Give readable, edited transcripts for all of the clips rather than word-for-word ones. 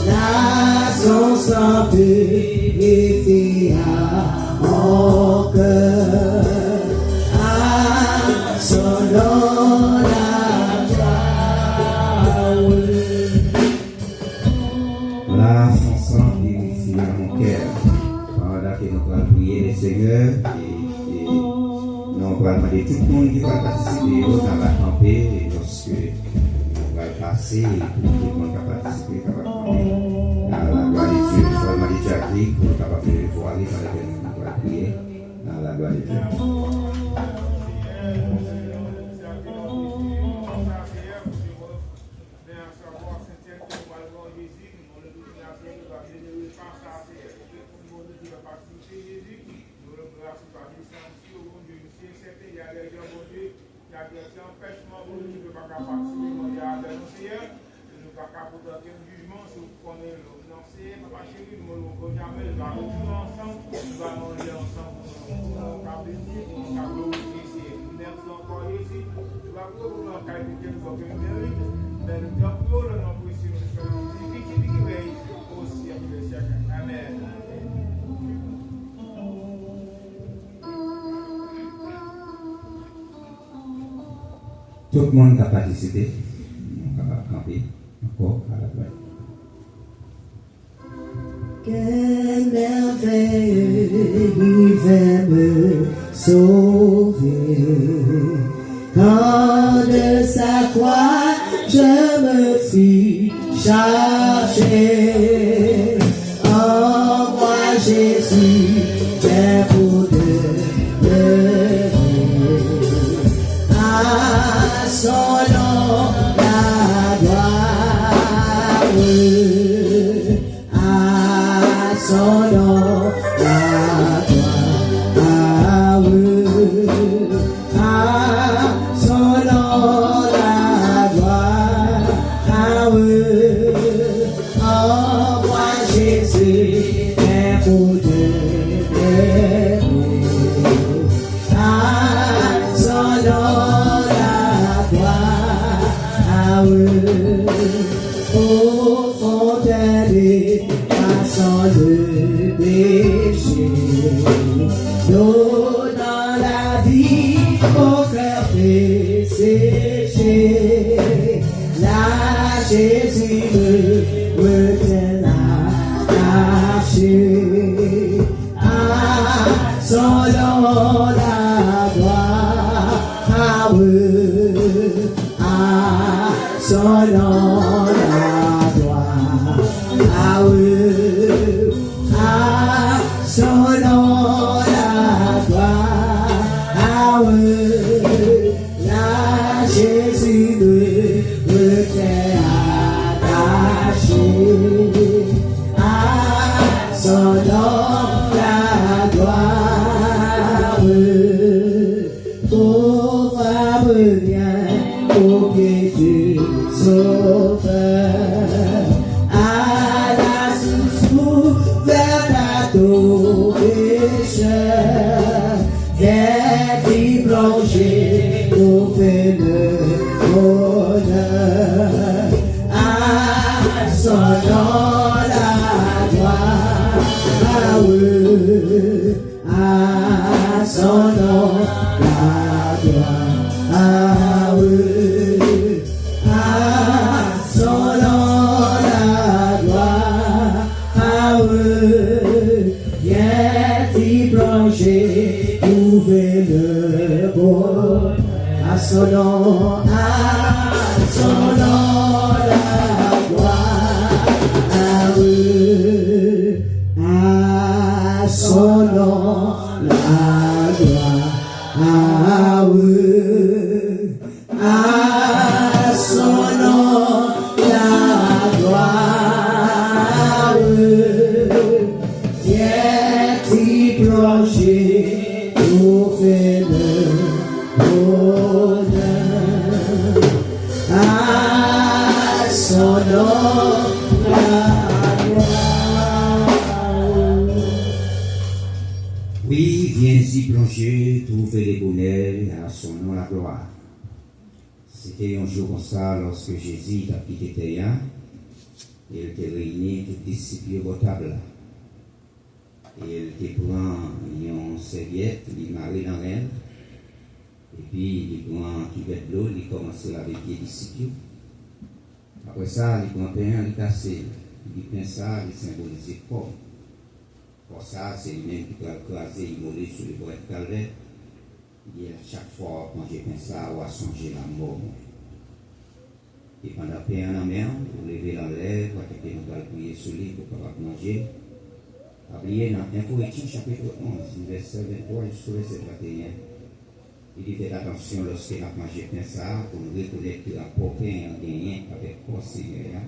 la son santé et fait mon cœur à son nom la chanson purifie mon cœur. Pendant que nous allons prier le Seigneur et nous allons demander tout le monde qui va participer au travail campé lorsque nous allons passer tout le monde qui va participer au travail campé. La gloire de Dieu, nous allons demander à Dieu pour nous capables de voir les pendant que nous allons prier. La gloire de Dieu. Tout le monde a participé, on va camper encore à la gloire. Quelle merveille il va me sauver. Quand de sa croix je me suis chargé. En moi Jésus, j'ai pour de à son nom la gloire. Son nom, la gloire, son nom, la gloire, oh moi Jésus, est pour Dieu, son nom, la gloire, au fond d'elle, sans le péché, l'eau dans la vie, au cœur desséché, là Jésus me tient attaché, à son nom la gloire, à son nom la gloire, son nom la gloire, là Jésus me tient attaché, à son nom la gloire, pauvre âme vient au pied du Sauveur, à la source vers ton pécheur, viens-y plonger au feu de bonheur, à son nom la gloire, à son nom la gloire, à son nom la gloire, viens-y plonger, trouver le bon, à son nom la gloire, à son nom la gloire, à son nom la gloire, viens-y plonger, trouver le bonheur, à son nom la gloire. Oui, viens y plonger, trouver les bonheurs, à son nom la gloire. C'était un jour comme ça, lorsque Jésus a quitté Terre, et il était réuni tous les disciples au table. Et il était prend une serviette, il marie dans elle, et puis il prend un cuvette de l'eau, il commence à laver les disciples. Après ça, il prend un pain, il casse, il prend ça, il symbolise le corps. Pour ça, c'est lui-même qui peut écraser, il molle sur le bois de calvaire. Il dit à chaque fois, quand j'ai pensé ça, on va songer la mort. Et pendant le pain en main, vous levez dans l'air, vous allez nous prier sur lui pour pouvoir manger. Oubliez dans 1 Corinthiens chapitre 11, verset 23 jusqu'au verset 21. Il dit faites attention lorsqu'il a mangé pain ça, pour nous reconnaître que la pain a gagné avec le corps Seigneur.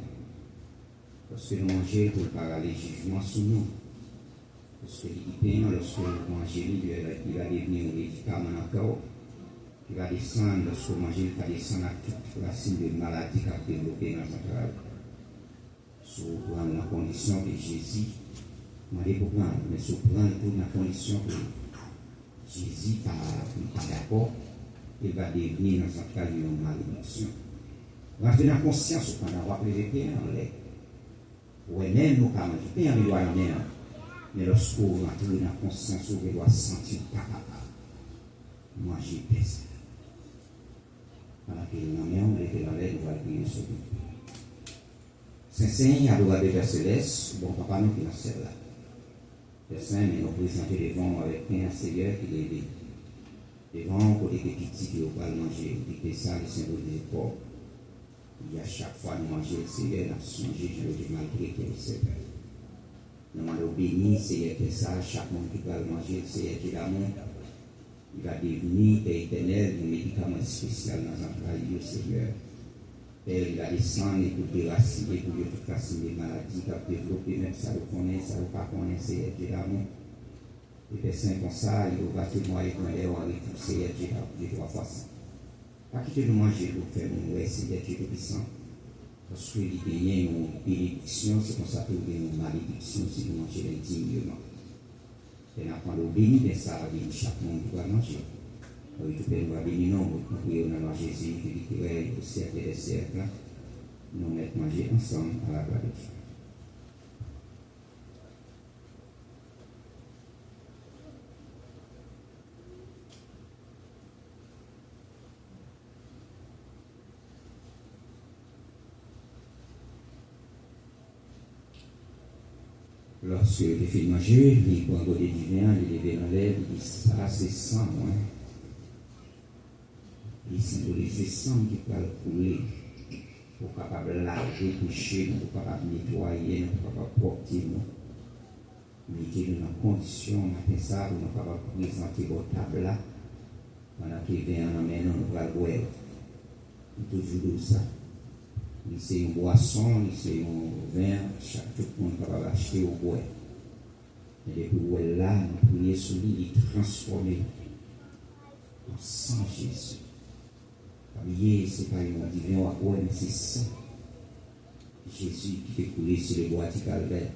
Lorsque nous mangeons, pour ne pas aller jugement sur nous. Parce que lorsque vous mangez, il va devenir un médicament encore. Il va descendre, lorsque vous mangez, il va descendre à toute racine de maladie qui a développé dans notre travail. Si vous prenez la condition que Jésus, mais si vous prenez pour la condition que Jésus n'est pas d'accord, il va devenir dans notre cas une malédiction. Rentrez dans la conscience, pendant avoir les pains en l'air. Oui, même nous, quand on dit pain en l'air, mais lorsque vous rentrez dans la conscience, vous devez sentir capable de manger pain. Pendant que nous avons été dans l'air, nous allons prier sur lui. Saint-Seigneur, adorable Père Céleste, bon papa, nous qui nous sommes là. Père Saint, mais nous présenter devant avec un Seigneur qui est aidé. Devant, pour les petits qui vont manger, dit que ça, les symboles du corps. Il y a chaque fois nous manger le Seigneur, nous songer, je le dis malgré qu'il est Seigneur. Nous allons bénir, Seigneur, que ça, chaque monde qui va manger, le Seigneur qui l'amour, il va devenir éternel, un médicament spécial dans un travail, Seigneur. Père, il va descendre et pour déraciner, pour toute racine des maladies qu'il a développé, même ça le connaît, ça ne le pas connaît, Seigneur qui l'amour. Et Père Saint, comme ça, il va témoigner qu'on est en retour, Seigneur qui l'amour, de 3 fois ça. Pas quitter de manger pour faire mon Seigneur qui est puissant. Parce qu'il y a une bénédiction, c'est comme ça qu'il y a une malédiction si vous mangez indignement. Et quand on bénit de ça, chaque monde qui va manger. Oui, tout le monde va bénir nous, nous prions dans le nom de Jésus, qui dit qu'il est au cercle des cercles. Nous mettons manger ensemble à la gloire de Dieu. Lorsque les filles manger, ils prennent un godet divin, ils lèvent dans l'air, ils disent ça c'est sang, hein. Ils symbolisent le sang qui va couler pour capable laver, toucher, pour capable nettoyer, pour capable porter nous. Mettez nous dans condition, matin ça, pour nous capable présenter votre table là, pendant qu'il vient en main, nous va le boire. Toujours de ça. C'est une boisson, c'est un vin, tout le monde va l'acheter au bois. Et depuis où elle là, nous prions sur lui, il est transformé en sang Jésus. Lié, ce n'est pas un divin à boire, mais c'est sang. Jésus qui fait couler sur les bois du calvaire.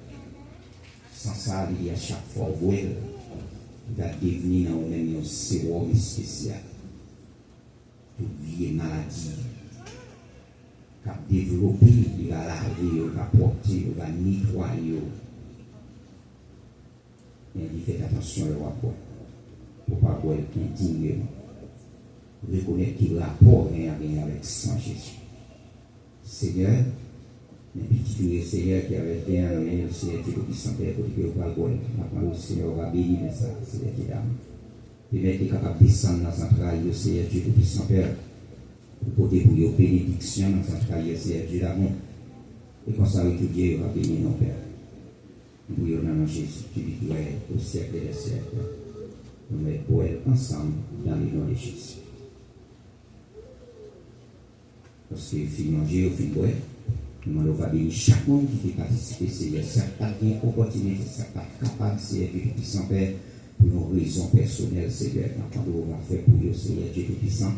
Sans ça, il y a chaque fois au bois, il va devenir dans un sérum spécial. Toute vie et maladie. Il va développer, il va laver, il va porter, il va nettoyer. Mais il fait attention au rapport. Pour ne pas boire indignement. Reconnaître qu'il rapport rien avec sang Jésus. Seigneur, mais petit Seigneur qui avait bien le Seigneur qui est puissant Père pour que vous ne boire. Maintenant le Seigneur va bénir ça, Seigneur qui est là. Permettez qu'il est capable de descendre dans un travail, le Seigneur qui est puissant Père. Pour porter pour une bénédiction dans notre carrière, c'est Dieu d'amour. Et comme ça, tout Dieu va bénir nos pères. Nous prions dans le nom de Jésus, qui vit au siècle des siècles. Nous mettons pour elle ensemble dans le nom de Jésus. Parce que fin manger, au fin boire, nous allons bénir chaque monde qui fait participer, Seigneur. Certains qui ont opportunité, certains capables, Seigneur, Dieu puissant Père, pour une raison personnelle, Seigneur. Quand on va faire pour Dieu, Seigneur, Dieu puissant.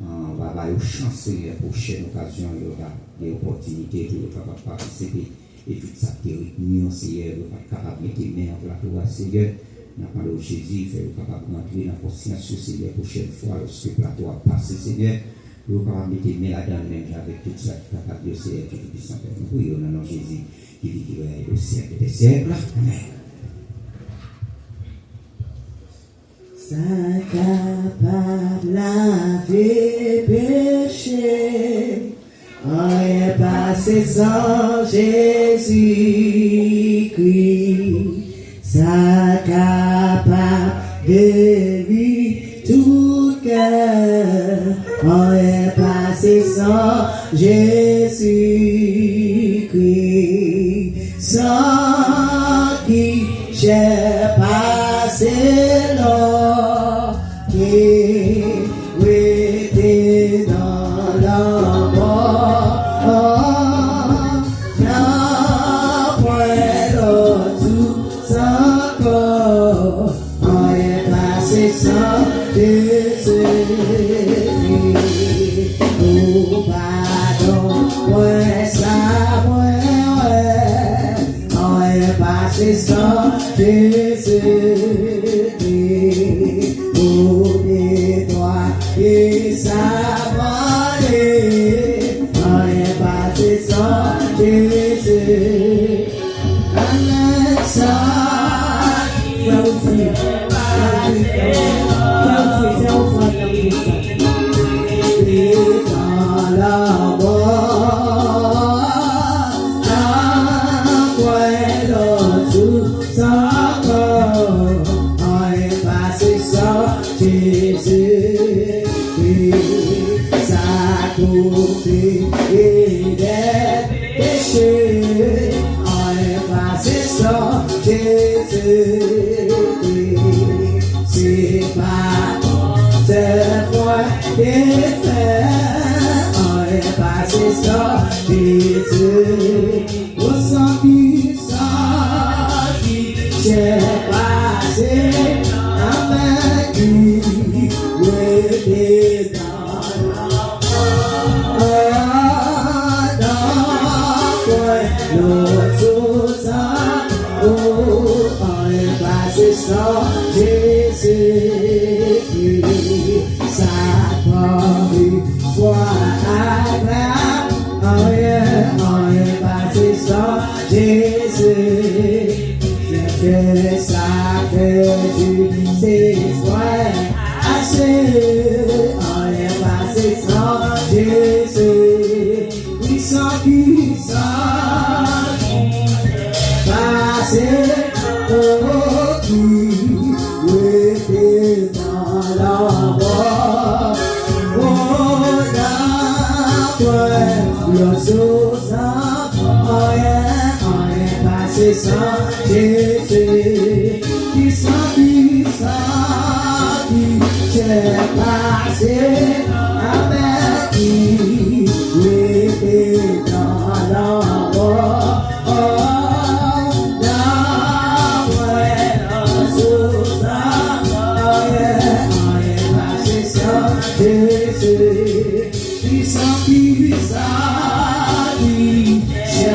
On va avoir une chance la prochaine occasion, il y aura des opportunités pour participer. Et toute sa réunion, Seigneur, vous êtes capable de mettre les mains en plateau, Seigneur. Nous parlons de Jésus, fait capable d'entrer dans la conscience, Seigneur, la prochaine fois, lorsque le plateau a passé, Seigneur. Nous pouvons mettre la même avec tout ça, capable de se être tout puissant. Oui, on a nom Jésus qui vit au siècle des siècles. Amen. Ça capable laver péché, on est passé sans Jésus-Christ. Ça capable guérir tout cœur, on est passé sans Jésus-Christ. Sans qui j'ai passé l'or, qui était dans la mort. Non, point tout sans corps, on est passé sans Jésus. Oh, pardon, ouais, ça, ouais, on est passé sans Jésus. Oh, nettoyer sa volée, on est passé sans Jésus. Avec ça, dans la mort, tout sans corps, on est passé sans Jésus. Sa côté et des péchés, on est passé sans Jésus. C'est pas cette fois qu'il fait, on est passé sans Jésus. Au sang qui j'ai passé avec lui, oui, on est passé sans Jésus. Sa parole soit agréable, on est passé sans Jésus. Que ça fait du espoir assez, on est passé sans Jésus. Puissant, passé au cul, oui, dans la mort. Oh, d'après le sousant, on est passé sans Jésus. Puissant, j'ai passé avec lui, oui, dans la mort. Oh, d'après le sousant, on est passé sans Jésus. Puissant, j'ai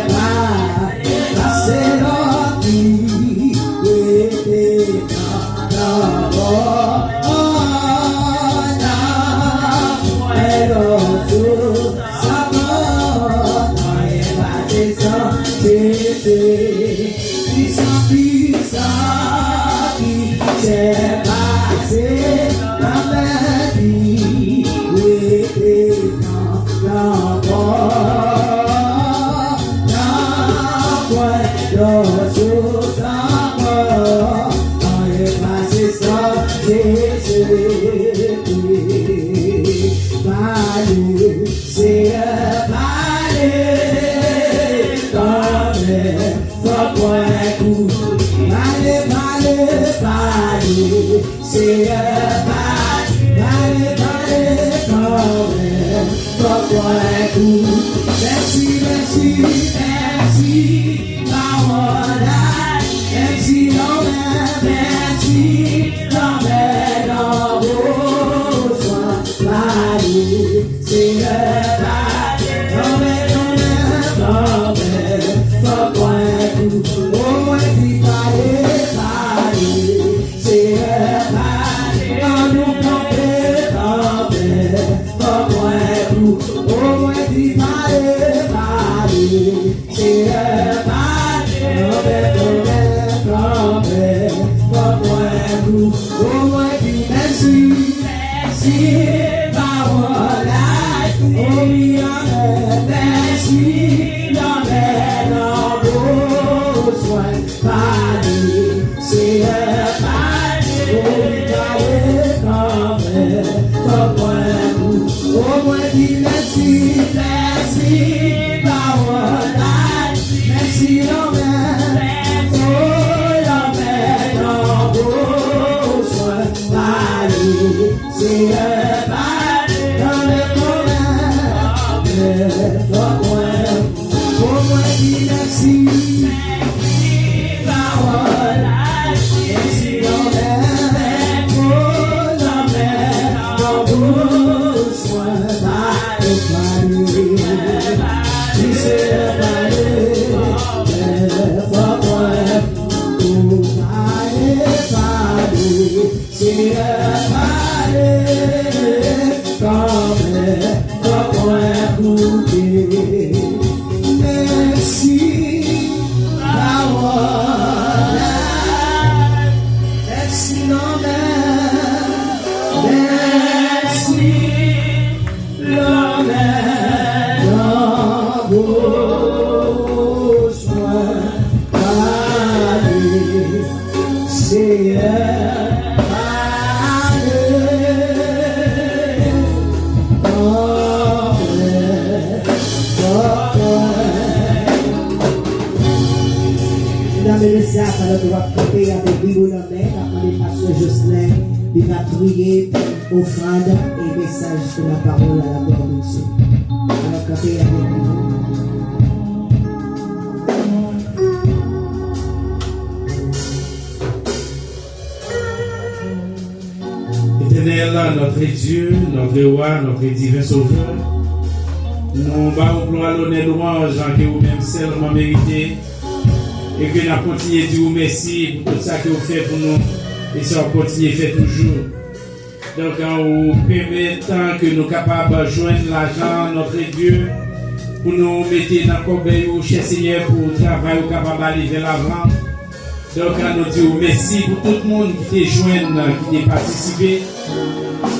passé leur vie, oui, dans la mort. Oh, d'après le sousant, on est passé sans Jésus. Puissant, j'ai passé la vie, oui, dans la mort. D'après le sousant, on est passé sans Jésus. Valer, c'est valer, comme faut point coup. Valer, c'est valer, comme faut point coup. Merci, parole, merci, merci, dans vos soins. Valer, c'est valer, faut point coup. Oh, merci, c'est nous camper, faut point Offrande et message de la parole à la gloire de Dieu. Alors, campez avec nous. Éternel, notre Dieu, notre roi, notre divin sauveur, nous battons gloire, l'honneur, louange, que vous-même seulement méritez, et que nous continuons à dire merci pour tout ça que vous faites pour nous, et ça vous continuez à faire toujours. Donc, en permettant que nous soyons capables de joindre l'argent, notre Dieu, pour nous mettre dans le corbeil, cher Seigneur, pour le travail, capable d'aller vers l'avant. Donc, nous disons merci pour tout le monde qui est joint, qui est participé.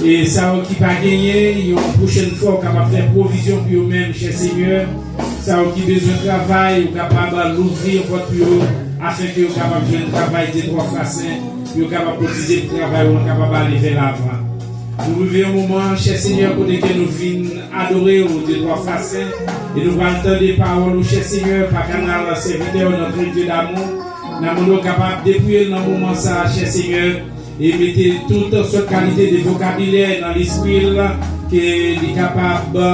Et ça, qui va gagner, une prochaine fois, capable de faire provision pour eux-mêmes, cher Seigneur. Ça, qui a besoin de travail, capable d'ouvrir votre bureau, afin que vous soyez capable de faire un travail de 3 façons, vous soyez capable de cotiser pour le travail, vous soyez capable d'aller vers l'avant. Nous vivons un moment, cher Seigneur, pour que nous venions adorer aux 3 façons et nous allons entendre des paroles, cher Seigneur, par canal serviteur, notre Dieu d'amour. Nous sommes capables de dépouiller dans le moment, ça, cher Seigneur, et mettre toute cette qualité de vocabulaire dans l'esprit qui est capable de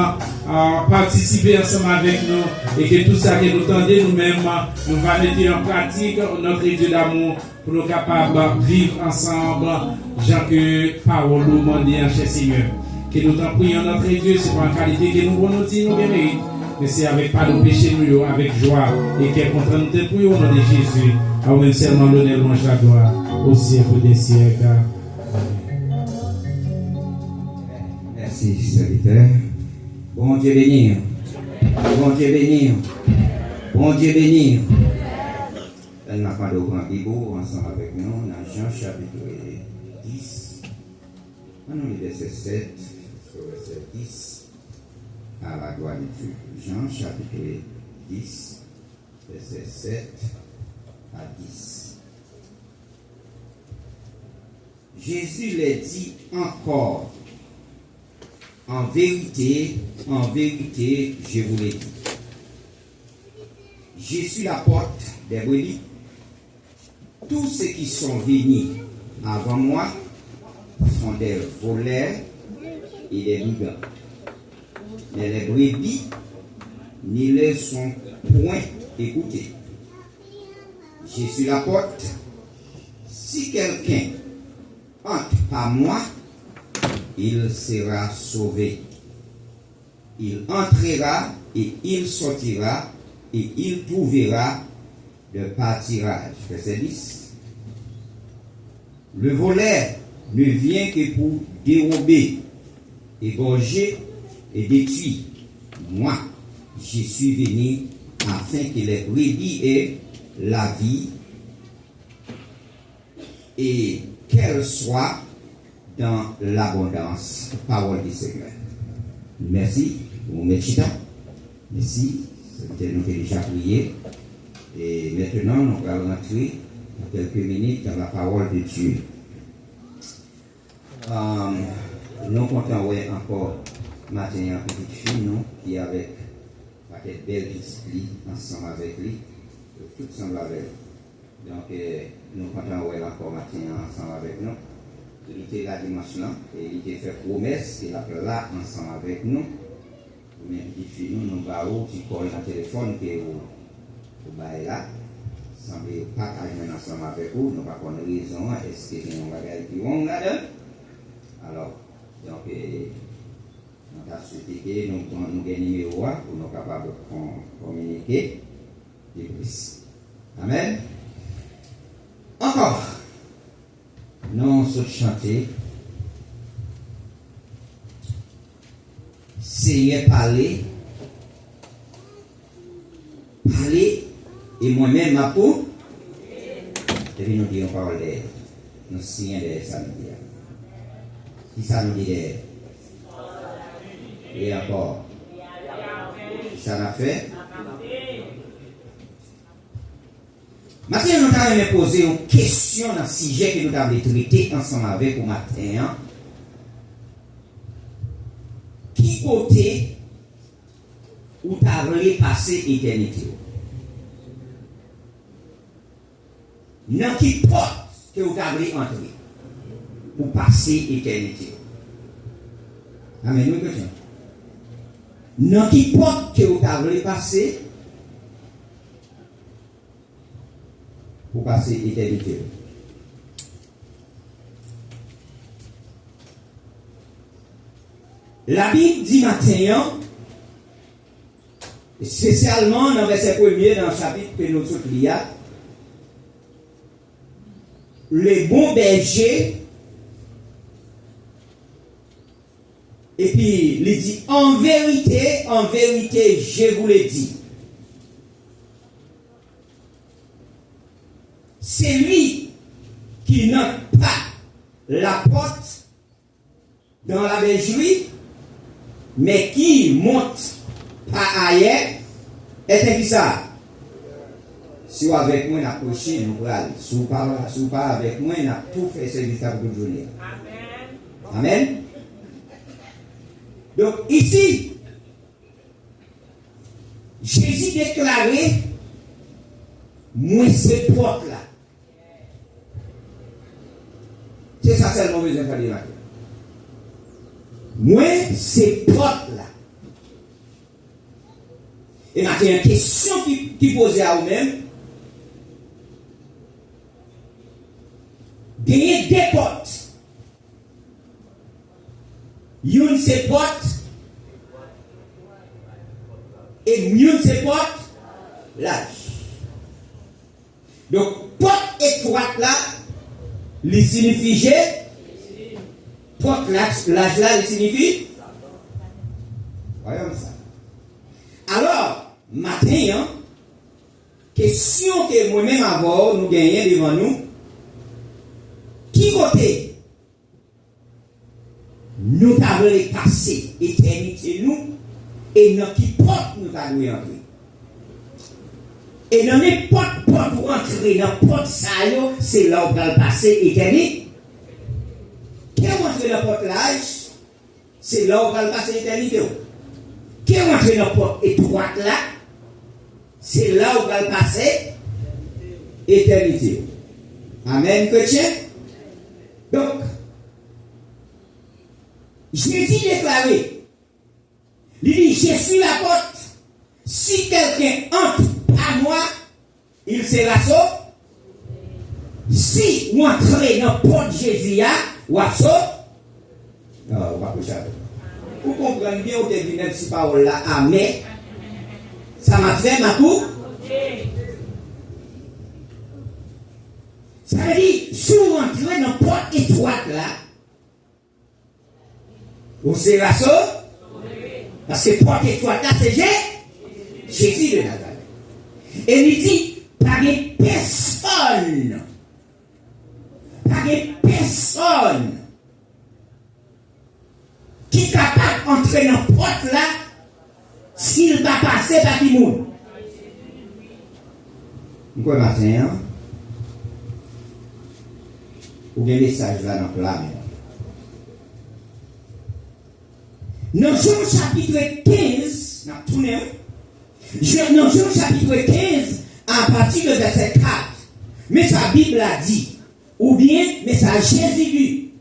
participer ensemble avec nous et que tout ça que nous tendons nous-mêmes, nous allons mettre en pratique notre Dieu d'amour pour nous capables de vivre ensemble, Jean que parole nous demande, cher Seigneur. Que nous t'en prions notre Dieu, c'est pas en qualité que nous nous disons, nous mérite, mais c'est avec pas de péché, nous, avec joie, et qu'elle contre nous te prions au nom de Jésus, à vous seulement l'honneur, louange, la gloire, au siècle des siècles. Merci, serviteur. Bon Dieu béni. Bon Dieu béni. Bon Dieu béni. Elle n'a pas de grand Bible ensemble avec nous dans Jean chapitre 10. On a verset 7, verset 10 à la gloire de Dieu. Jean chapitre 10, verset 7 à 10. Jésus les dit encore, en vérité, je vous l'ai dit. Je suis la porte des brebis. Tous ceux qui sont venus avant moi sont des voleurs et des brigands. Mais les brebis ne les sont point écoutés. Je suis la porte. Si quelqu'un entre par moi, il sera sauvé. Il entrera et il sortira et il trouvera le pâturage. Verset 10. Le voleur ne vient que pour dérober, égorger et détruire. Moi, je suis venu afin que les brebis aient la vie et qu'elle soit dans l'abondance. Parole du Seigneur. Merci. Merci. C'était nous déjà prié. Et maintenant, nous allons rentrer quelques minutes dans la parole de Dieu. Nous comptons encore matin une petite fille, nous, qui est avec la belle petite ensemble avec lui, tout semble avec. Donc, nous comptons encore matin ensemble avec nous. Il était là dimanche là, et il était fait promesse, il est là ensemble avec nous. Mais petite fille, nous avons qui colle dans le téléphone, Pour bailler là, semble pas aller ensemble avec vous, nous pas qu'on raison, est-ce que nous bagage qui vont là-dedans? Alors, donc, nous avons souhaité que nous avons un numéro pour nous capables de communiquer de plus. Amen. Encore, nous sommes chanter. Seigneur parler, et moi-même ma peau, et puis nous disons parole d'air, nous signons d'air, ça nous dit. Qui ça nous dit d'air? Et encore, ça n'a fait? Maintenant, nous allons poser une question dans le sujet que nous avons traité ensemble avec au matin. Qui côté où tu as passé l'éternité? Dans qui porte que vous avez entré pour passer l'éternité? Amen, nous question. Dans qui porte que vous avez passé pour passer l'éternité? La Bible dit matin, spécialement dans le verset 1er, dans le chapitre que nous sommes liés, les bons bergers, et puis il dit, en vérité, je vous le dis. C'est lui qui n'a pas la porte dans la bergerie, mais qui monte par ailleurs, est qui ça? Si vous avec moi, n'approchez, nous allons. Si vous pas avec moi, nous avons tout fait service pour toute journée. Amen. Amen. Donc ici, Jésus déclarait, moi c'est porte là. C'est ça seulement besoin de faire maintenant. Moi, c'est porte là. Et maintenant, il y a une question qui posait à vous-même. Gagner des portes. Une c'est porte. Et une c'est porte. L'âge. Donc, porte étroite là, il signifie j'ai. Porte l'âge là, il signifie. Voyons ça. Alors, matin, question que moi-même avant, nous gagnons devant nous. Qui côté nous avons passé éternité nous et dans qui porte nous avons entré. Et dans n'importe porte pour entrer dans porte ça c'est là où va passer éternité. Qui rentre dans porte l'âge, c'est là où va passer éternité. Qui rentre dans porte étroite là, c'est là où va passer éternité. Amen, chrétien. Donc, Jésus déclaré, il dit, je suis la porte, si quelqu'un entre à moi, il sera sauvé. Si vous entrez dans la porte Jésus, vous êtes sauvé. Non, vous ne pouvez pas. Vous comprenez bien où vous êtes si parole là, amen. Ça m'a fait ma coupe. Ça veut dire, si vous entrez dans la porte étroite là, vous serez sauvé. Parce que porte étroite là, c'est Jésus de Nazareth. Et il dit, pas de personne qui est capable d'entrer dans la porte là, s'il va passer par qui monde. Pourquoi matin, ou bien message là dans la main. Dans Jean chapitre 15, dans Jean chapitre 15, à partir de verset 4, mais sa Bible a dit, ou bien, mais ça Jésus dit.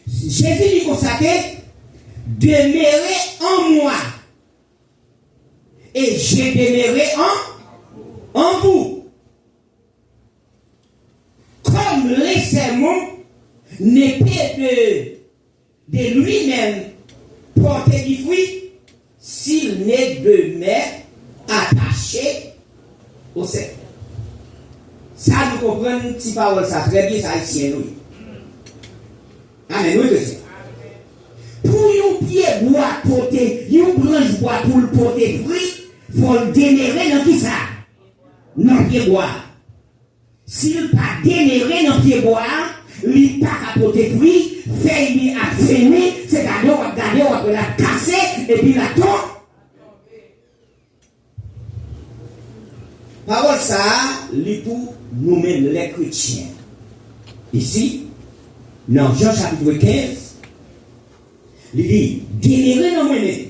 Jésus dit consacré, demeurez en moi, et je demeurerai en n'est pas de lui-même porter du fruit s'il n'est demeure attaché au secteur. Ça, nous comprenons si parole ça très bien, ça ici, nous. Amen, oui, monsieur. Pour un pied bois porter, une branche bois pour le porter fruit, il faut le dénérer dans qui ça? Dans le pied bois. S'il pas dénéré dans le pied bois, il n'a pas porter fruit, feuille à freiner, c'est garder, on va garder, on va la casser, et puis la tombe. Parole ça, c'est pour nous-mêmes les chrétiens. Ici, dans Jean chapitre 15, il dit, dénéré dans moi-même,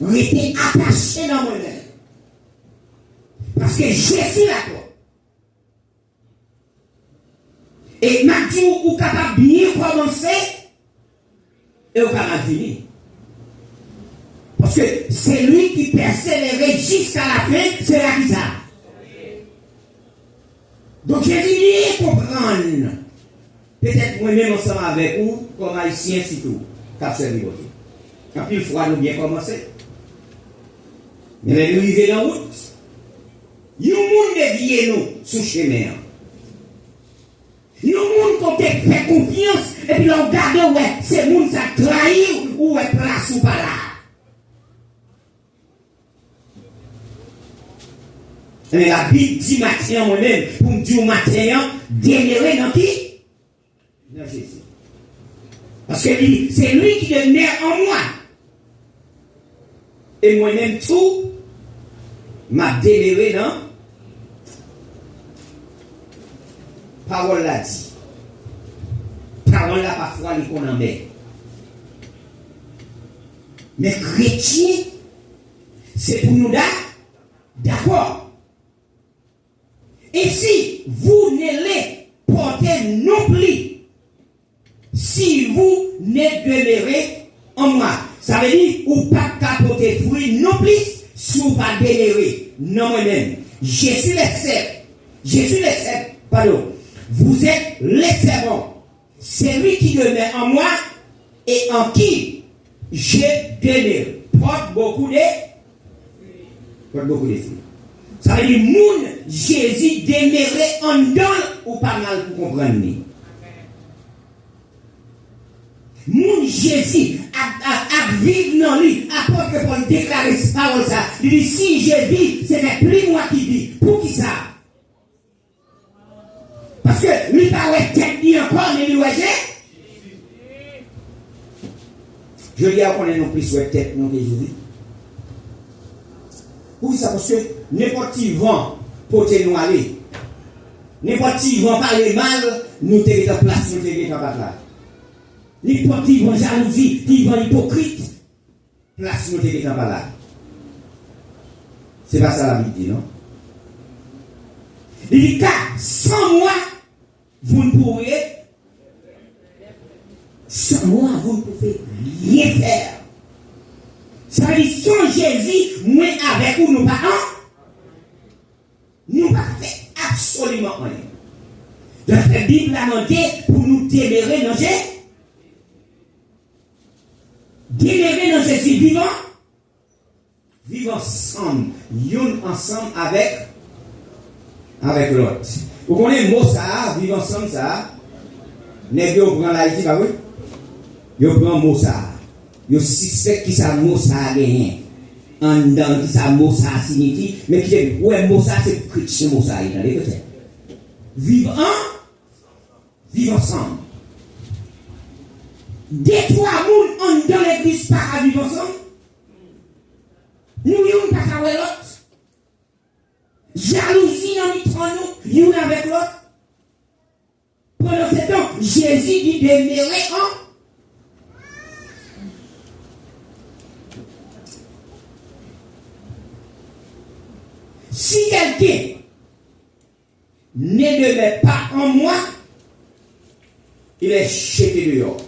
restez attaché dans moi-même. Parce que je suis là. Et m'a dit, vous êtes capable de bien commencer, et vous êtes capable de finir. Parce que c'est lui qui persévérait jusqu'à la fin, c'est là qui ça. Donc Jésus bien comprendre. Peut-être moi-même ensemble avec vous, comme haïtien, c'est tout. Cap servi. Quand il faut nous bien commencer. Mais nous arrivons dans la route. Il y a un monde dévié nous sous chemin. Il y a un monde qui fait confiance et puis on regarde ouais, c'est le monde qui a trahi ou est place ou pas là. Et la Bible dit matin moi-même, pour me dire matin, dénéré dans qui? Dans Jésus. Parce que c'est lui qui demeure en moi. Et moi-même tout m'a dénéré dans parole l'a dit. Parole là parfois il qu'on en met. Mais chrétien, c'est pour nous d'accord. Et si vous ne les portez non plus, si vous ne demeurez en moi, ça veut dire ou pas capoter fruit non plus, si vous pas demeurer non moi-même. Je suis le servant, pardon. Vous êtes les servants. C'est lui qui demeure en moi et en qui je demeure. Porte beaucoup de fruits. Ça veut dire, moun Jésus demeurait en dedans ou pas mal pour comprendre. Moun Jésus a vivre dans lui, apôtre pour déclarer cette parole ça. Il dit, si je vis, ce n'est plus moi qui vis. Pour qui ça? Parce que lui pas ouais tête ni encore, mais lui ouais je dis à qu'on est non plus sur tête, non que Jésus. Pour ça, parce que n'importe qui vent pour te nous aller. N'importe qui vent parler mal, nous te en place, nous te en bataille. N'importe qui vent jalousie, qui vent hypocrite, place nous te en bataille. C'est pas ça la Bible dit, non? Il dit, car sans moi, vous ne pourrez, sans moi, vous ne pouvez rien faire. Ça veut dire, sans Jésus, moi avec vous, nous pas fait absolument rien. Donc la Bible a demandé pour nous demeurer dans Jésus. Demeurer dans Jésus vivant. Vivre ensemble. Ensemble avec l'autre. Vous connaissez le mot ça, vivre ensemble ça. N'est-ce pas, vous prenez l'Haïti, pas oui? Vous prenez le mot ça. Vous suspectez qui ça mot ça a gagné. En dedans, qui ça mot ça signifie. Mais qui est, ouais, mot ça, c'est chrétien, mot ça, il y a des côtés. Vivre ensemble. Des trois moules en dedans l'église, pas à vivre ensemble. Nous, nous, pas à l'autre. Jalousie entre nous, l'un avec l'autre. Pendant ce temps, Jésus dit demeurer en. Si quelqu'un ne demeure pas en moi, il est jeté dehors.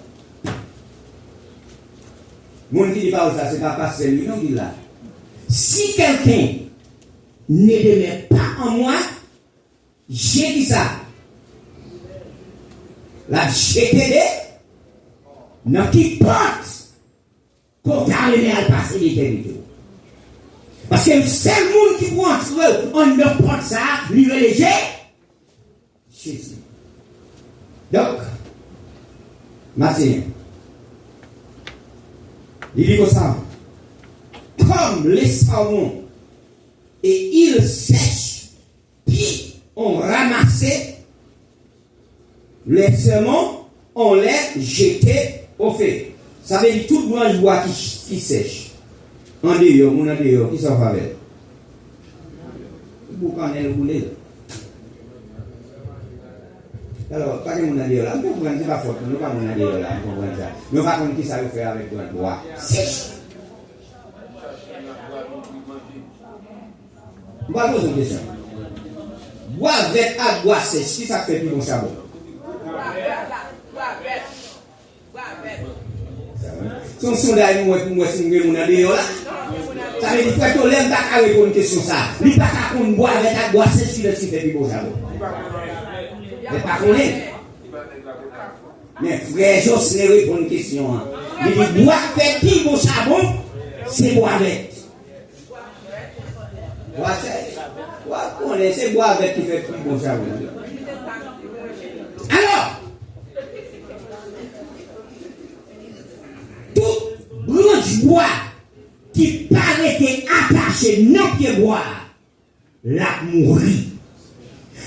Mon qui dit pas ça, c'est pas passer lui, non, dit là. Si quelqu'un ne demeure pas en moi, j'ai dit ça. la jeté dans qui porte pour t'arriver à passer l'éternité. Parce que le seul monde qui peut entrer en ne porte ça, lui est léger, Jésus. Donc, Matin, il dit comme ça, comme les savons et ils sèchent, puis on ramassé les semences, on les jeté au feu. Ça veut dire tout branche bois qui sèche. En dehors, mon en dehors, qui s'en va avec. Vous connaissez le boulet. Alors, pas que mon en dehors là, vous comprenez pas faute, nous pas mon en dehors là, vous comprenez ça. Nous pas comme qui ça veut faire avec le bois sèche. Je vais poser une question. Bois vert à bois sèche, qui ça fait plus bon charbon? Son sondage, moi, pour moi, c'est mon en dehors là. Ça veut dire que tu n'aimes pas répondre à une question ça. Il n'y a pas qu'à qu'on boit avec à bois sèche, qui fait plus bon charbon. Mais pas qu'on est. Mais frère José répond à une question. Il dit bois fait plus bon charbon, c'est bois avec. Bois sèche. On est, c'est bois avec qui fait plus bon charbon. Alors, toute branche bois qui paraît attaché dans pied bois, la mourit.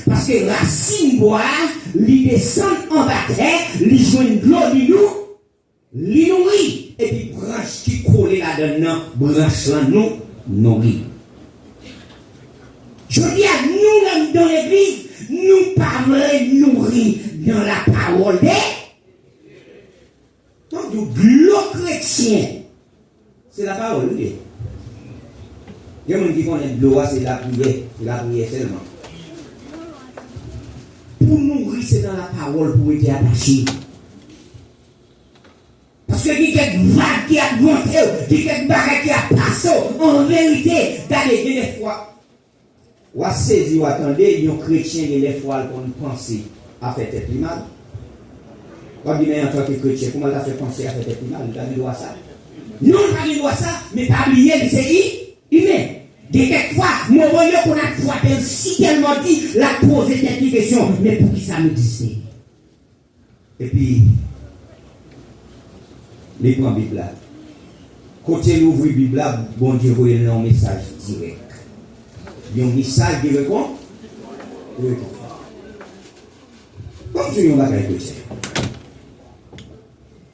Parce que racine bois, il descend en bas terre, il joint de l'eau, il nourrit. Et puis branche qui colle là-dedans, branche là, nous nourrit. Je dis à nous, dans l'église, nous parlons nourrir dans la parole de donc, le chrétien, c'est la parole. Il y a des gens qui connaissent l'eau, c'est la prière seulement. Pour nourrir, c'est dans la parole pour être attaché. Parce que il y a des vagues qui a monté, il y a des barres qui a passé, en vérité, d'aller des fois. Ou à saisir, ou attendez, les chrétiens, les fois, qu'on pense à faire tête mal. Quand il est en tant que chrétien, comment il a fait penser à faire tête mal? Il a dit ça. Non, pas dit ça, mais pas oublier, c'est humain. De quelquefois, mon voyant qu'on a frappé si tellement dit, la poser cette question, mais pour qui ça m'existe? Et puis, les points Bible là. Côté l'ouvrir Bible là, bon Dieu, vous avez un message direct. Il y a un message de réponse. Comme tu nous vas faire chrétien.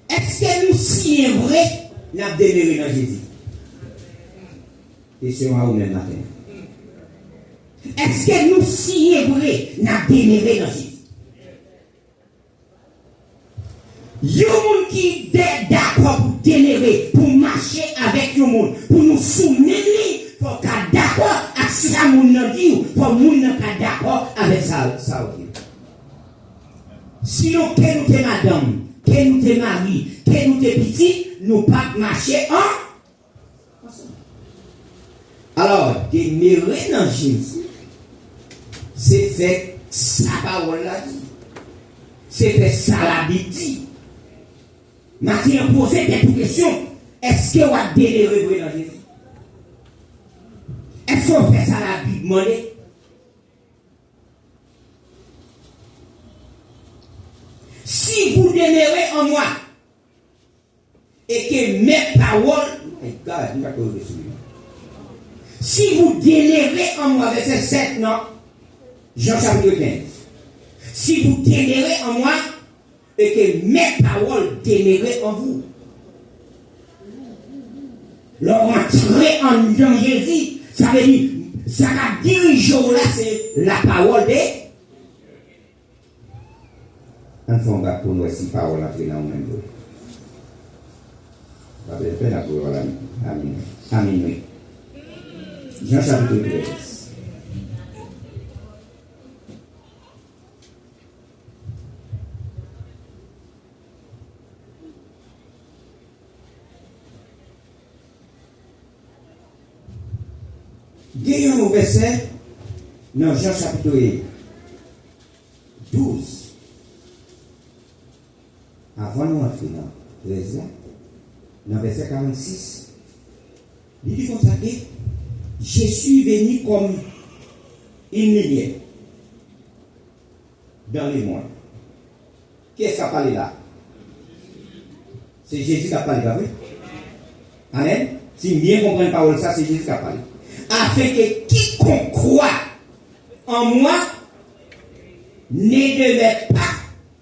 Est-ce que nous, si vrai, nous avons déméré dans Jésus? Question à vous-même matin. Est-ce que nous, si vrai, nous avons déméré dans Jésus? Il y a des gens qui sont d'accord pour démérer, pour marcher avec le monde, pour nous soumettre, pour qu'ils soient d'accord avec ce que nous avons dit, pour nous soient d'accord avec ça. Sinon, que nous sommes madame, que nous sommes mari, que nous sommes petit, nous ne pouvons pas marcher ensemble. Alors, démérer dans Jésus, c'est fait sa parole là dit. C'est fait ça la Bible dit. Maintenant, poser des questions. Est-ce que vous avez délivré dans Jésus? Est-ce qu'on fait ça la Bible demandée? Si vous demeurez en moi et que mes paroles, si vous demeurez en moi, verset 7, non? Jean chapitre 15. Si vous demeurez en moi et que mes paroles demeurent en vous. L'entrer en Jésus, ça veut dire, ça va diriger là, c'est la parole de. Un fond pour nous, si parole a fait dans le même jour. Ça veut faire la parole. Amen. Amen. Jean chapitre 13. Gagnons au verset dans Jean chapitre 12. avant de rentrer dans l'Église, dans le verset 46, il dit comme ça que je suis venu comme une lumière dans les mondes. Qui est-ce qui a parlé là? C'est Jésus qui a parlé là, oui? Amen? Si bien comprendre la parole, ça, c'est Jésus qui a parlé. Afin que quiconque croit en moi ne demeure pas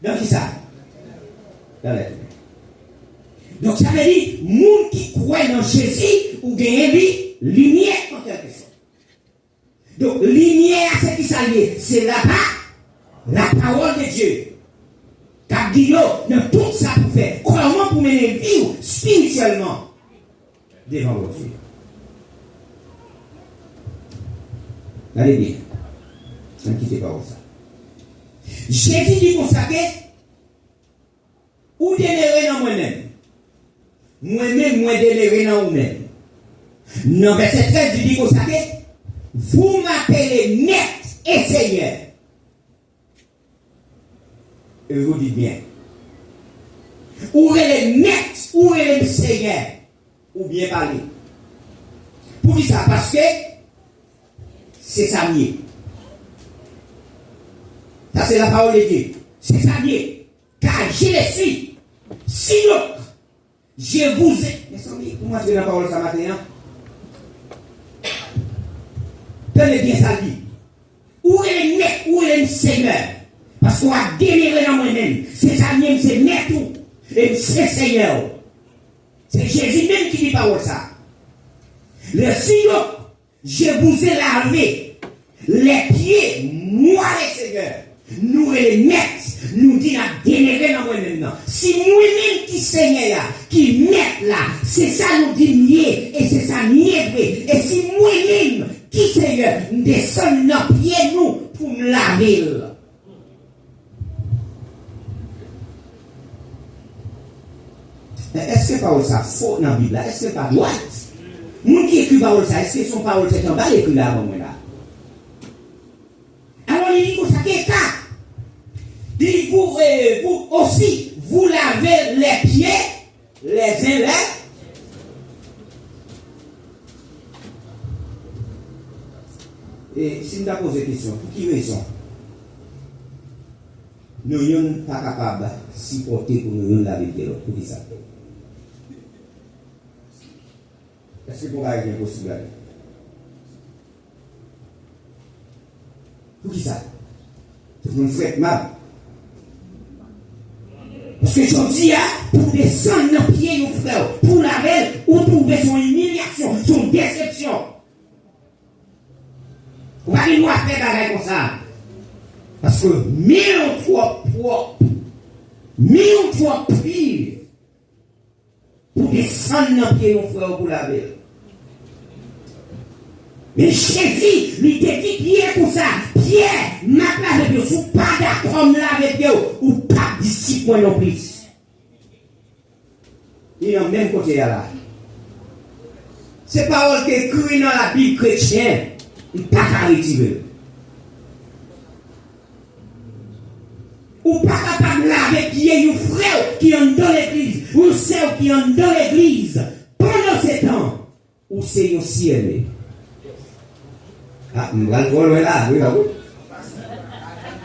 dans qui ça? Dans la lumière. Donc ça veut dire, monde qui croit dans Jésus, ou gagne lui, lumière en quelque sorte. Donc lumière, c'est qui ça lié? C'est là-bas, la parole de Dieu. Car Guillaume, dans tout ça pour faire, comment pour mener vivre spirituellement devant votre Dieu. Allez bien. Ne quittez pas ça. Jésus dit comme ça que, ou demeurez dans moi-même. Moi-même, moi demeurez dans vous-même. Dans verset 13, il dit comme ça que, vous m'appelez Maître et Seigneur. Et vous dites bien. Où est le Maître, où est le Seigneur? Ou bien parler. Pour qui ça? Parce que c'est ça mieux. Ça c'est la parole de Dieu. C'est ça mieux. Car je le suis. Sinon, je vous ai. Mes amis, pour moi, je vais la parole ça matin. Tenez bien ça dit. Où est le Maître, où est le Seigneur? Parce qu'on a délivré dans moi-même. C'est ça même, c'est Maître et c'est Seigneur. C'est Jésus même qui dit parole ça. Le Seigneur, je vous ai lavé les pieds, moi les Seigneur. Nous les Maîtres, nous dit à délivré dans moi-même. Si moi-même qui Seigneur là, qui Maître là, c'est ça nous dit nier, et c'est ça nier vrai. Et si moi-même qui Seigneur, nous descendons dans pieds nous pour me laver. Est-ce que parole ça faux dans la Bible? Est-ce que pas droit? Moun qui écrit parole ça, est-ce que son parole c'est en bas l'écrit là avant moi là? Alors il dit que ça qu'est cas. Il dit vous aussi, vous lavez les pieds, les uns les. Et si nous avons posé la question, pour qui raison? Nous ne sommes pas capables de supporter pour nous laver les pieds. Pour qui ça? Est-ce que vous avez possible? Pour qui ça? Pour nous faire mal. Parce que je dis, pour descendre dans les pieds, nos frères, pour laver, ou trouver son humiliation, son déception. Vous allez nous faire pareil comme ça. Parce que mille trop propre, mille trop pire, pour descendre dans les pieds, nos frères, pour laver. Mais Jésus lui dit Pierre pour ça. Pierre, ma place de Dieu, si vous pas d'accord avec Dieu, ou pas disciple non plus. Il est en même côté là. C'est parole qui est écrite dans la Bible chrétienne. Il n'est pas qu'à retirer. Ou pas capable de laver pied, ou frère qui est dans l'église, ou sœur qui est dans l'église. Pendant ce temps, ou c'est aussi aimé. Ah, nous allons trop loin là, oui, oui.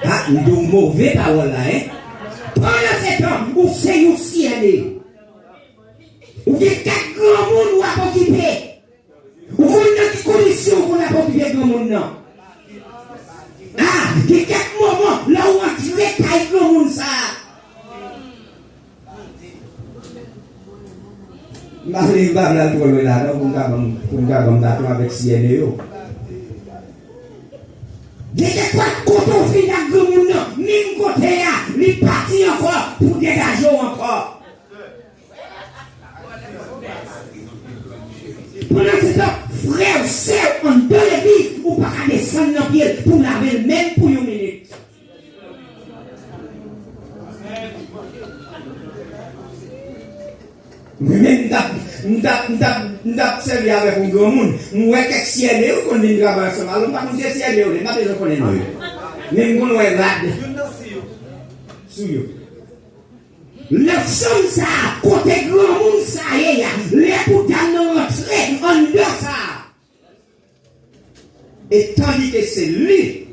Ah, nous avons mauvais parole là, hein. Pendant ce temps, où c'est aussi allé. Où il y a 4 grands mondes à occuper. Où il y a des conditions qu'on a occupé grand monde, non. Ah, il y a 4 moments là où on tire 4 grands mondes ça. Je ne vais pas trop loin là, pour nous avec CNEO. Dès quoi quand on fait la gomme, même côté là, il partit encore pour dégager encore. Pendant ce temps, frère, sœur, en deux l'église, ou pas descendre dans le pied pour laver le même pour une minute. Même nous avons servi avec un grand monde. Nous avons quelques ciels qu'on dit travailler ensemble. Alors, pas nous dire ciels, on n'a pas besoin de connaître. Même nous avons rad. Le somme ça, côté grand monde ça y est, les poutans nous rentrent en dedans ça. Et tandis que c'est lui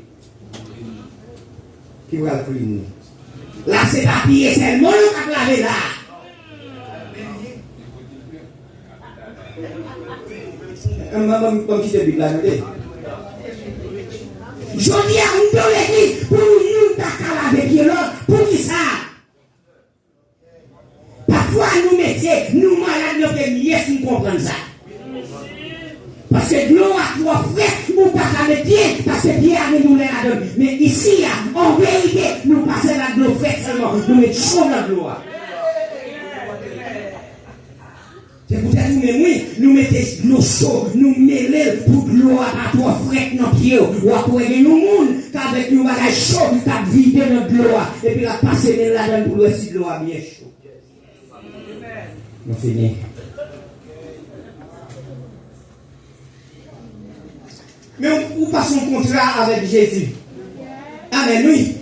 qui va le prier. Là, c'est pas piller seulement nous qui va laver là. Je dis à nous dans l'église pour nous laver pied l'autre. Pour qui ça? Parfois nous mettons, nous malades, nous pays, si nous comprenons ça. Parce que de l'eau a trois frères, ou pas qu'à mettre pied, parce que pied a nous la donne. Mais ici, en vérité, nous passons la de l'eau faite seulement, nous mettons chaud dans l'eau. C'est pour ça que nous mettons de l'eau chaude, nous mêlons pour de l'eau à trois frères dans le pied, ou après nous monde, qu'avec nous bagages chauds, qui a vidé dans de l'eau, et puis la passer la donne pour le si de l'eau bien chaud. Nous finissons. Mais on passe un contrat avec Jésus. Amen, oui.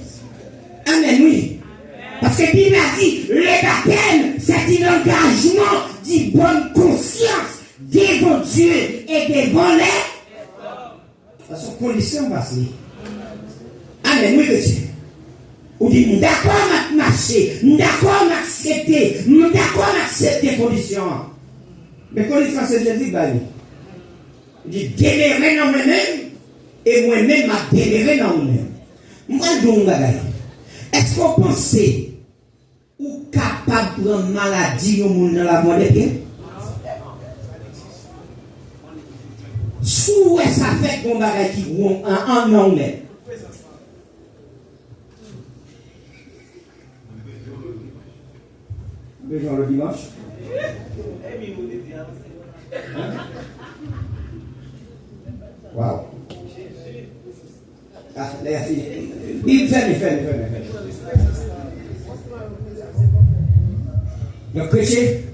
Amen, oui. Parce que Bible a dit, le baptême, c'est un engagement de bonne conscience devant Dieu et devant les. Parce que condition passe. Amen, oui, monsieur. On dit, d'accord, à marcher, d'accord, à accepter, d'accord, à accepter les conditions. Mais conditions, c'est Jésus, Bali. Il dit, délérer dans moi-même, et moi-même, m'a délérer dans moi-même. Moi, je dis, est-ce qu'on pense ou capable de prendre maladie au monde dans la mort de Dieu? Sous ça fait qu'on va qui vont en nous-mêmes. Besoin le dimanche. Wow. Ah, là, il fait. Donc, péché,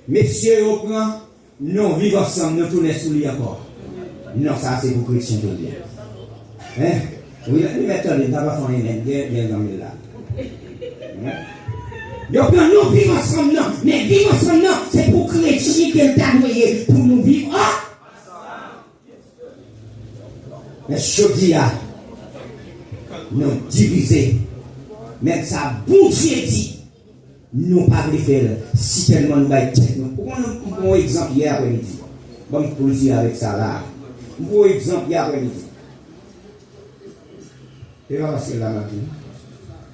messieurs, au point, nous vivons ensemble, nous tournons sous lui encore. Non, ça, c'est pour chrétiens de Dieu. Hein? Oui, nous mettons les tabacs en bien dans le là. Donc, nous vivons ensemble, non. Mais vivre ensemble, non, c'est pour chrétiens qu'elle t'a noyé, pour nous vivre. Mais je dis à nous diviser. Mais ça, bon Dieu dit, nous pas le faire si tellement nous va être. Pourquoi nous prenons un exemple hier après-midi? Bon, pour dire avec ça là. Nous prenons un exemple hier après-midi. Et là, c'est là maintenant.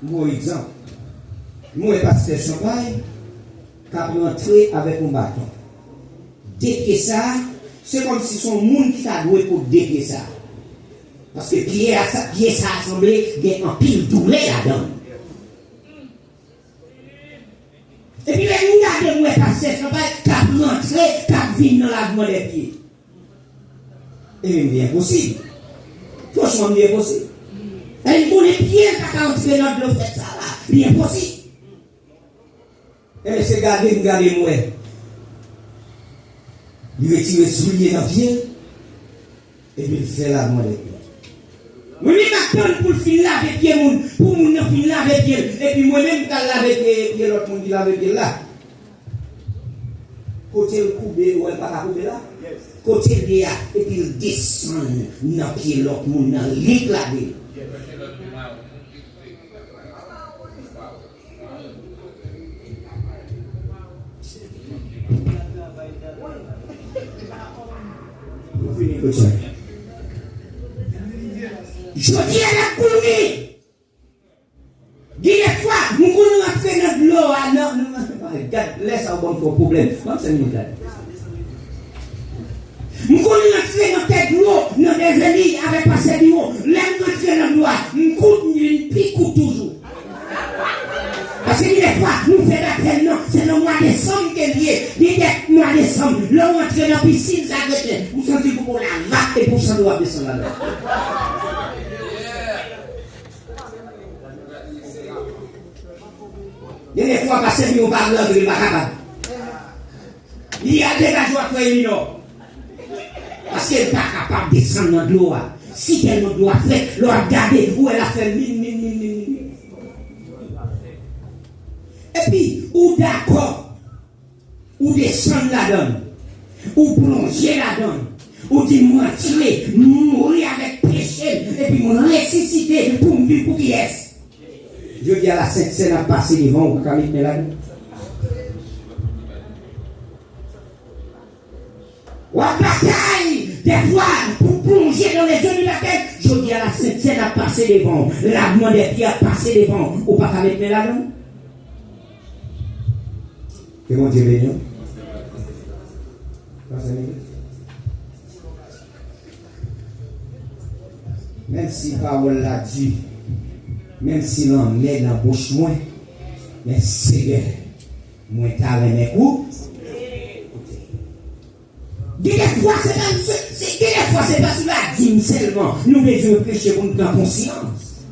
Nous prenons un exemple. Nous, le pasteur Champagne, qui a rentré avec un bâton. Dès que ça, c'est comme si son monde qui a doué pour dépier ça. Parce que Pierre ça assemblé, il y a un pile douleur là-dedans. Et puis, nous regardons le pasteur Champagne, qui a rentré, qui a vu dans la des pieds. Et même bien possible. Franchement, bien possible. Et nous, les pieds, qui a rentré dans l'eau, fait ça là. Bien possible. Et c'est garder moi. Il retire le soulier dans le pied. Et puis il fait la main des pieds. Moi, je m'attends pour finir laver les pieds, pour mon finir laver les pieds. Et puis moi-même, quand je lave les pieds, l'autre monde qui lave les pieds là. Côté le coubé, ou elle pas couper là. Côté le là, et puis il descend dans le pied, l'autre monde, dans l'éclaté. Je dis à la commune. Des fois, nous voulons faire notre l'eau. Non, laisse un bon problème. Nous voulons faire notre tête l'eau dans des amis avec passé du mot. L'aime notre faire notre loi. Nous coûte, nous pique toujours. Parce que des fois, nous faisons la peine, non, c'est le mois de décembre qui est lié. Le mois de décembre, là, on entre dans la piscine, ça arrête. Vous sentez pour la vape et pour ça, doit descendre là-dedans. Il y a des fois, parce que nous parlons de l'Ibakaba. Il y a des gars qui ont fait parce qu'elle n'est pas capable de descendre dans l'eau. Si elle ne doit faire, elle a regardé où elle a fait mine. Et puis, ou d'accord, ou descendre la donne, ou plonger la donne, ou dire moi tirer, mourir avec péché, et puis me ressusciter pour me vivre pour qui est. Je dis à la Sainte Seine à passer devant, ou quand même la donne. Ou à bataille, des fois, pour plonger dans les zones de la tête, je dis à la Sainte Seine à passer devant, la demande des pieds à passer devant, ou pas qu'à mettre la donne. Que mon Dieu bénisse. Même si parole l'a dit, même si l'on met dans la bouche moins, mais Seigneur, moi t'as mes coups. Des fois, c'est pas sur la dîme seulement. Nous devons prêcher pour nous prendre conscience.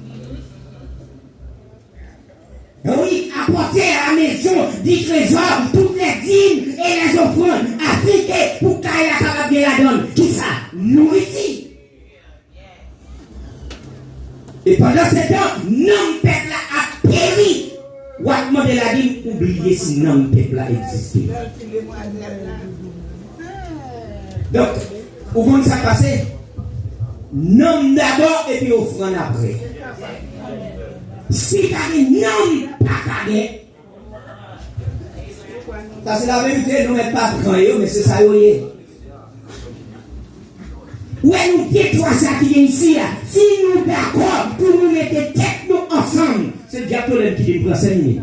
Oui, apporter à la maison du trésor toutes les dîmes et les offrandes appliquées pour qu'elle soit capable de la donner. Qui ça? Nourriture. Et pendant ce temps, non peuple a péri. Ou a demandé la dîme, oubliez si non peuple a existé. Donc, où vont ça passer? Nom d'abord et puis offrande après. Si tu as dit non, pas gagné. Ça c'est la vérité, nous ne mettons pas grand, mais c'est ça, oui. Où est nous détruire ça qui est ici là? Si nous d'accord pour nous mettre tête nous ensemble, c'est le diable qui prend 5 minutes.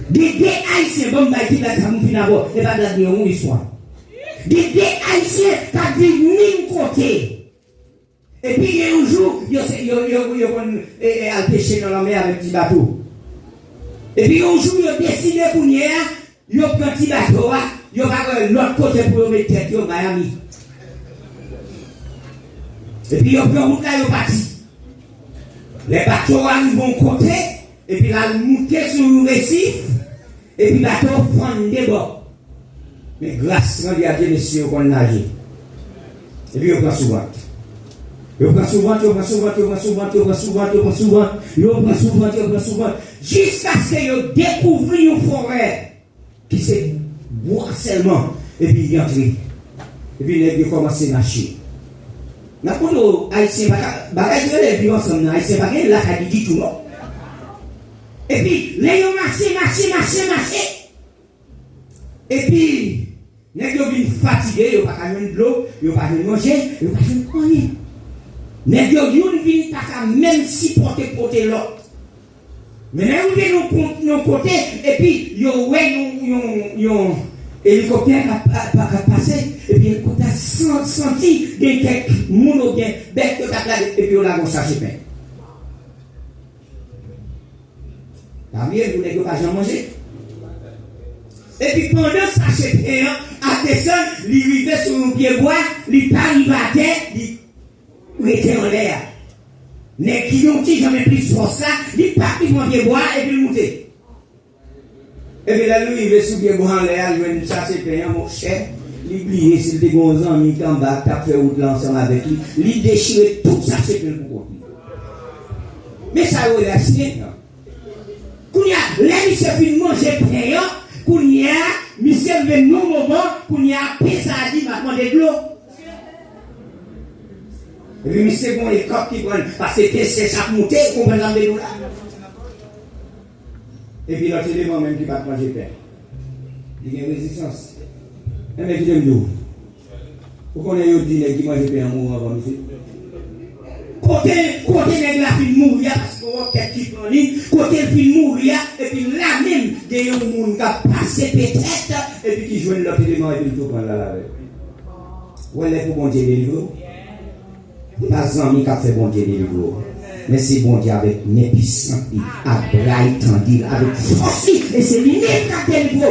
Des haïtiens, bon, bah, qui va ça nous finir d'abord, et pas de la dire une histoire. Des haïtiens qui ont dit mille côtés. Et puis, il y a un jour, ils ont pêché dans la mer avec un petit bateau. Et puis, un jour, ils ont décidé pour nous, ils ont pris un petit bateau, ils ont pris l'autre côté pour mettre tête, ils ont Miami. Et puis, ils ont pris un route là, ils ont parti. Les bateaux arrivent au côté, et puis, là, ils montent sur le récif, et puis, le bateau prend des bords. Mais grâce à Dieu, messieurs, qu'on nage. Et puis, on prend souvent. Jusqu'à ce qu'ils découvrent une forêt qui c'est bois seulement. Et puis, ils entrent. Et puis, ils commencent à marcher. Mais pour nous, Haïtiens, ils vivent ensemble. Haïtiens, ils là, ils disent tout, non? Et puis, les gens marchent. Et puis, les gens viennent fatigués, ils n'ont pas besoin de l'eau, ils n'ont pas besoin de manger, ils n'ont pas besoin de rien. Mais ils viennent pas même supporter côté l'autre. Mais ils viennent de côté, et puis, ils ont un hélicoptère qui a passé, et puis ils ont senti des quelques mounos bien, bêtes que et puis on a cherché pain. T'as vu, vous n'avez pas jamais mangé? Et puis pendant ça, c'est pain, à descendre, il arrivait sur un pied bois, il arrivait à terre, il était en l'air. Mais qui n'ont jamais plus force là, il part sur un pied bois et puis il montait. Et puis là, lui, il va sur le pied bois en l'air, il va chercher pain, mon cher. Il oubliait s'il était bon ans, il en bas, il a fait route là ensemble avec lui. Il déchirait tout ça, c'est pain pour lui. Mais ça, il a signé. Kounia, là, il se fait manger pain. Kounia, monsieur veut nous moment, Kounia, pesa a dit, maintenant de l'eau. Et puis, monsieur, bon, les coques qui prennent, parce que c'est chaque montée, qu'on prend dans l'eau là. Et puis, l'autre élément même qui va manger pain. Il y a une résistance. Un mec qui aime l'eau. Pourquoi on a eu dit qui mange pain en mourant avant, monsieur? Côté nèg la fin mourir parce qu'on a qui prend ligne, côté le fin mourir et puis là même il y a un monde qui a passé peut-être et puis qui joue l'autre élément et puis tout prend là. Où est pour bon Dieu délivrer? Pas ami qui a fait bon Dieu délivrer. Mais c'est bon Dieu avec mes puissants, avec braille tendue, avec force et c'est lui-même qui a délivré.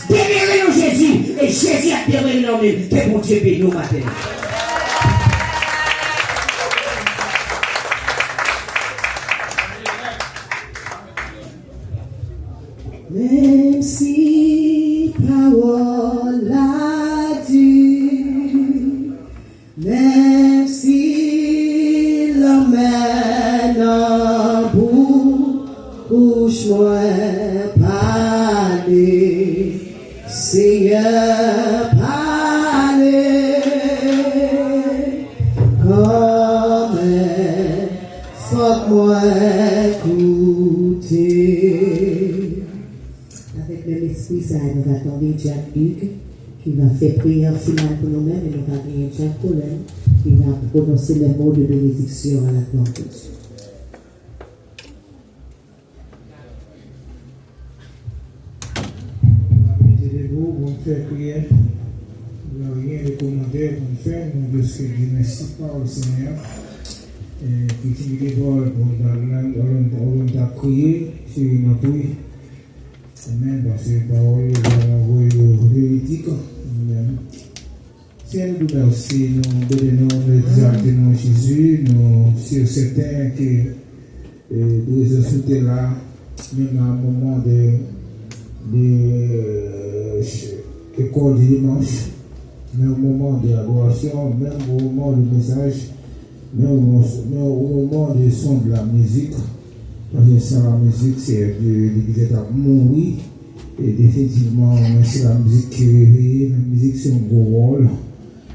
Délivré en Jésus et Jésus a délivré en lui. Que bon Dieu bénisse nous matin. Même si parole a dit, même si l'emmène en bouche loin, Seigneur parler comme faut moi écouter. Avec le esprit, ça nous va tomber Jack Hugues qui va faire prière finale pour nous-mêmes et nous va gagner Jack Colin qui va prononcer les mots de bénédiction à la gloire de Dieu. Mettez-vous, on fait prière. Il n'y a rien de commentaires qu'on fait, nous devons dire merci par le Seigneur. Qui finit les vols pour on t'a crié sur notre vie. Amen, parce que la parole est véridique. Amen. Seigneur, nous merci, nous donnons exactement Jésus, nous sur certains qui nous sont là, même à un moment de école du dimanche, même au moment de l'adoration, même au moment du message, même au moment du son de la musique. Parce que sans la musique, c'est l'Église à mourir. Et définitivement, c'est la musique qui réveille. La musique, c'est un gros rôle.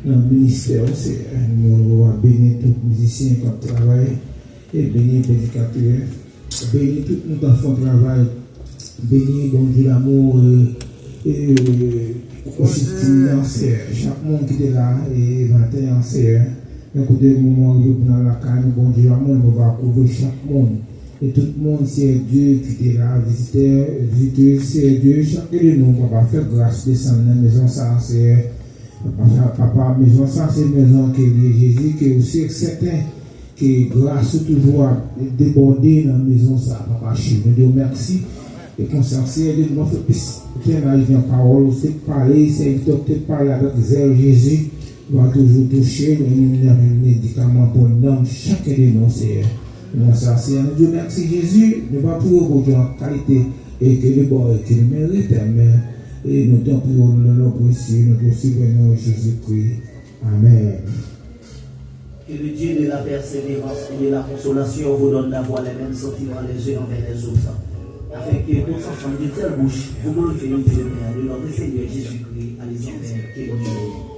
Dans le ministère, c'est on va bénir tous les musiciens qui travaillent. Et bénir les prédicateurs. Bénir tout le monde qui travaille. Bénir bon Dieu l'amour. Et chaque monde qui est là, et 21 c'est un coup de moment où dans la canne, bon Dieu l'amour, on va couvrir chaque monde. Et tout le monde, c'est Dieu qui est là, visiteur, c'est Dieu. Chacun de nous, on va faire grâce, descendre dans la maison, ça, c'est papa, maison, ça, c'est maison qui est Jésus, qui est aussi certain que grâce toujours déborder dans la maison, ça, papa, chez nous. Dieu merci. Et conscientieux, Dieu nous fait plus. Tiens, là, il vient parole, c'est parler, c'est peut-être parler avec zèle Jésus, va toujours toucher, nous avons un médicament pour nous, chacun de nous, c'est. Ça, c'est un Dieu, merci Jésus, nous va pour vous en qualité et que le bon et que le mérite, mais et nous t'en prions le nom précieux, notre souverain Jésus-Christ. Amen. Que le Dieu de la persévérance et de la consolation vous donne d'avoir les mêmes sentiments les uns envers les autres, afin que tous ensemble de telle bouche, vous glorifiez le Dieu de notre Seigneur Jésus-Christ, à les envers, que Dieu.